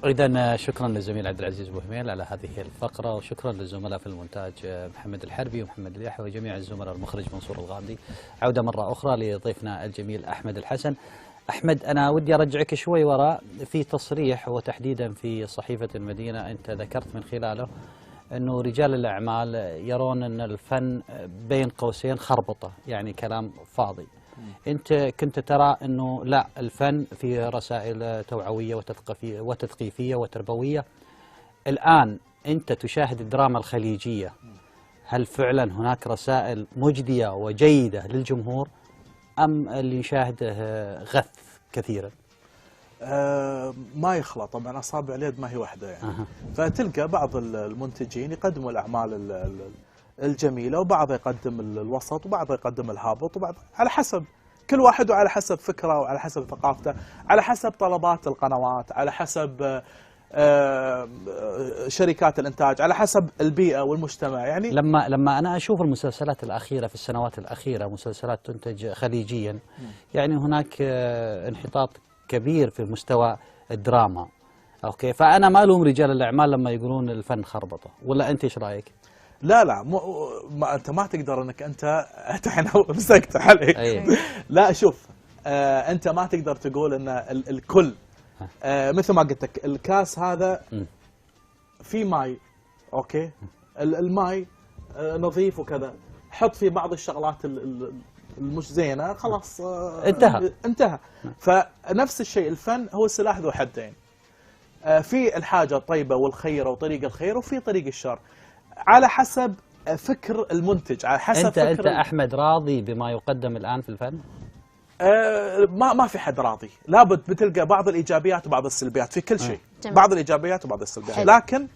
إذا شكرا للزميل عبد العزيز بوهميل على هذه الفقرة، وشكرا للزملاء في المونتاج محمد الحربي ومحمد اليحيى وجميع الزملاء، المخرج منصور الغامدي. عودة مرة أخرى لضيفنا الجميل أحمد الحسن. أحمد، أنا ودي أرجعك شوي وراء في تصريح، وتحديدا في صحيفة المدينة أنت ذكرت من خلاله أنه رجال الأعمال يرون أن الفن بين قوسين خربطة، يعني كلام فاضي. أنت كنت ترى أنه لا، الفن في رسائل توعوية وتثقيفية وتربوية. الآن أنت تشاهد الدراما الخليجية، هل فعلا هناك رسائل مجدية وجيدة للجمهور، أم اللي نشاهده غث كثيرا؟ ما يخلى طبعا، أصابع اليد ما هي واحدة يعني. فتلقى بعض المنتجين يقدموا الأعمال الجميلة، وبعض يقدم الوسط، وبعض يقدم الهابط، وبعض على حسب كل واحد، وعلى حسب فكره، وعلى حسب ثقافته، على حسب طلبات القنوات، على حسب شركات الإنتاج، على حسب البيئة والمجتمع يعني. لما أنا أشوف المسلسلات الأخيرة في السنوات الأخيرة، مسلسلات تنتج خليجيا، يعني هناك انحطاط كبير في مستوى الدراما. أوكي، فأنا ما ألوم رجال الأعمال لما يقولون الفن خربطة، ولا أنت إيش رأيك؟ لا انت ما تقدر انك انت الحين مسكت عليك. لا شوف، انت ما تقدر تقول ان الكل مثل ما قلت لك، الكاس هذا في ماي، اوكي، الماي نظيف وكذا، حط فيه بعض الشغلات المش زينه، خلاص انتهى. فنفس الشيء، الفن هو السلاح ذو حدين، في الحاجه الطيبه والخيره وطريق الخير، وفي طريق الشر، على حسب فكر المنتج، على حسب أنت أحمد راضي بما يقدم الآن في الفن؟ ما في حد راضي، لابد بتلقى بعض الإيجابيات وبعض السلبيات في كل شيء. بعض الإيجابيات وبعض السلبيات، لكن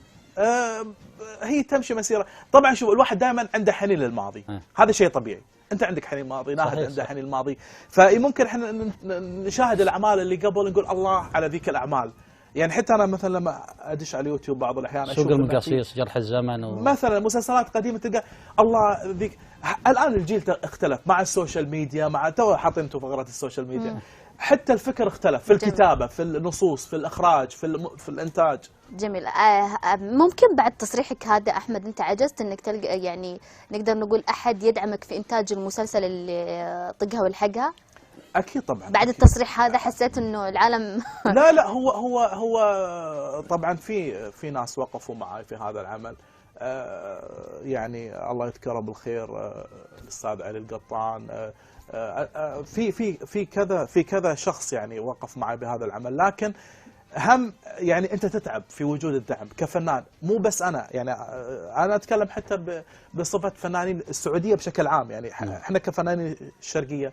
هي تمشي مسيرة. طبعا شوف، الواحد دائما عنده حنين للماضي، هذا شيء طبيعي. أنت عندك حنين ماضي، ناهد عنده حنين الماضي، فممكن احنا نشاهد الأعمال اللي قبل نقول الله على ذيك الأعمال. يعني حتى أنا مثلا لما أدش على اليوتيوب بعض الأحيان أشوف سوق المقاصيص، جرح الزمن مثلا مسلسلات قديمة، تلقى الله ذيك. الآن الجيل اختلف مع السوشيال ميديا، مع تو حاطين انتم فقرات السوشيال ميديا، حتى الفكر اختلف في الكتابة، في النصوص، في الإخراج، في الإنتاج. جميل. ممكن بعد تصريحك هذا أحمد أنت عجزت أنك تلقى، يعني نقدر نقول، أحد يدعمك في إنتاج المسلسل اللي طقها والحقها؟ أكيد طبعا. بعد أكيد. التصريح هذا حسيت إنه العالم لا هو طبعا في ناس وقفوا معي في هذا العمل، يعني الله يذكره بالخير، الأستاذ علي القطان، في كذا شخص يعني وقف معي بهذا العمل. لكن هم يعني أنت تتعب في وجود الدعم كفنان، مو بس أنا، يعني أنا أتكلم حتى بصفة فنانين السعودية بشكل عام، يعني احنا كفنانين الشرقية،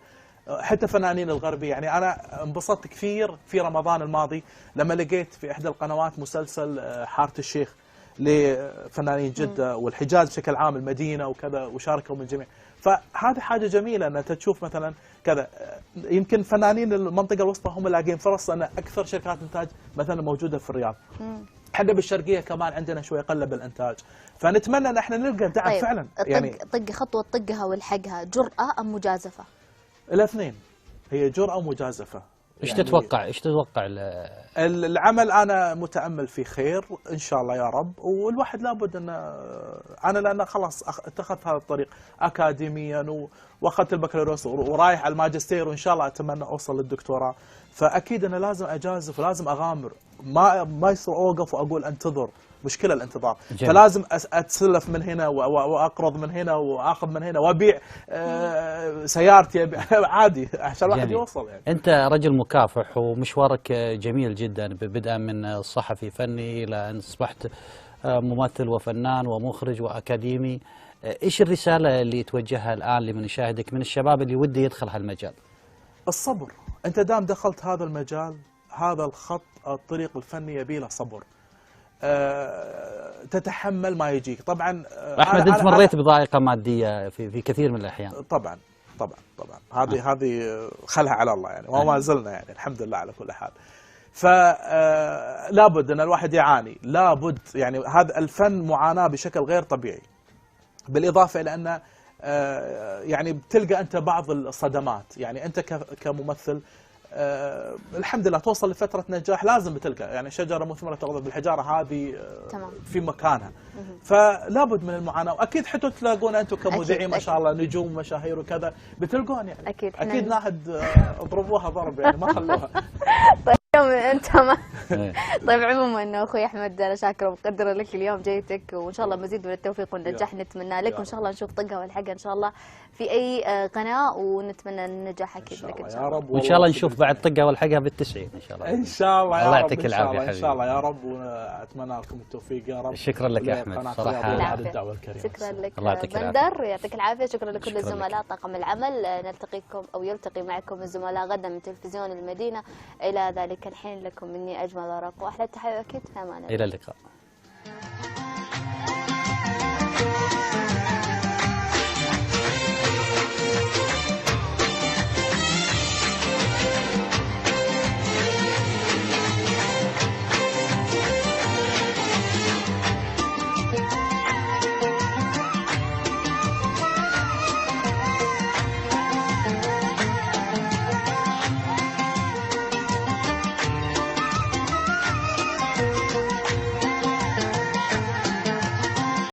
حتى فنانين الغربي. يعني أنا انبسطت كثير في رمضان الماضي لما لقيت في إحدى القنوات مسلسل حارة الشيخ لفنانين جدة والحجاز بشكل عام، المدينة وكذا، وشاركوا من الجميع. فهذه حاجة جميلة أن أنت تشوف مثلا كذا. يمكن فنانين المنطقة الوسطى هم لاقين فرص، أن أكثر شركات إنتاج مثلا موجودة في الرياض. احنا بالشرقية كمان عندنا شوي قلة بالإنتاج، فنتمنى أن احنا نلقى دعم. طيب فعلا. يعني طق خطوة طقها والحقها، جرأة أم مجازفة؟ الاثنين، هي جرأة ومجازفة. ايش تتوقع؟ ايش تتوقع العمل؟ انا متامل فيه خير ان شاء الله يا رب، والواحد لابد ان انا لان خلاص اتخذت هذا الطريق اكاديميا، واخذت البكالوريوس ورايح على الماجستير، وان شاء الله اتمنى اوصل للدكتوراه. فاكيد انا لازم اجازف ولازم اغامر، ما يصير اوقف واقول انتظر، مشكلة الانتظار. جميل. فلازم اتسلف من هنا واقرض من هنا واخذ من هنا وابيع سيارتي عادي عشان الواحد يوصل. يعني انت رجل مكافح ومشوارك جميل جدا، بدءا من صحفي فني الى ان اصبحت ممثل وفنان ومخرج واكاديمي. ايش الرسالة اللي توجهها الان لمن يشاهدك من الشباب اللي وده يدخل هالمجال؟ الصبر. انت دام دخلت هذا المجال، هذا الخط الطريق الفني يبي له صبر. تتحمل ما يجيك. طبعا أحمد، أنت مريت بضائقة مادية في كثير من الأحيان. طبعا هذه خلها على الله يعني، وما زلنا يعني الحمد لله على كل حال. فلابد أن الواحد يعاني، لابد يعني هذا الفن معاناة بشكل غير طبيعي، بالإضافة إلى أن يعني بتلقى أنت بعض الصدمات. يعني أنت كممثل الحمد لله توصل لفترة نجاح لازم بتلقى يعني شجرة مثمرة تغضب بالحجارة هذه تمام. في مكانها. فلا بد من المعاناة، وأكيد حتى تلاقون أنتم كمذيعين ما شاء الله نجوم مشاهير وكذا بتلقون يعني أكيد ناهد اضربوها ضرب يعني ما خلوها. انت ما طيب عموما اخوي احمد انا شاكره ومقدره لك اليوم جيتك، وان شاء الله مزيد من التوفيق والنجاح نتمنى لك، وان شاء الله نشوف طقها والحقها ان شاء الله في اي قناه، ونتمنى النجاح اكيد لك ان شاء الله. وان شاء الله نشوف بعد طقها والحقها بال90 ان شاء الله. ان شاء الله يا الله رب. يعطيك العافيه حبيبي. ان شاء الله يا رب، واتمنى لكم التوفيق يا رب. شكرا لك يا احمد صراحه على الدعوه الكريمه. شكرا لك الله يعطيك بندر، يعطيك العافيه. شكرا لكل الزملاء لك. طاقم العمل. نلتقيكم او يلتقي معكم الزملاء غدا من تلفزيون المدينه. الى ذلك الحين لكم مني اجمل ورق واحلى التحيه، اكيد في امان الله. الى اللقاء.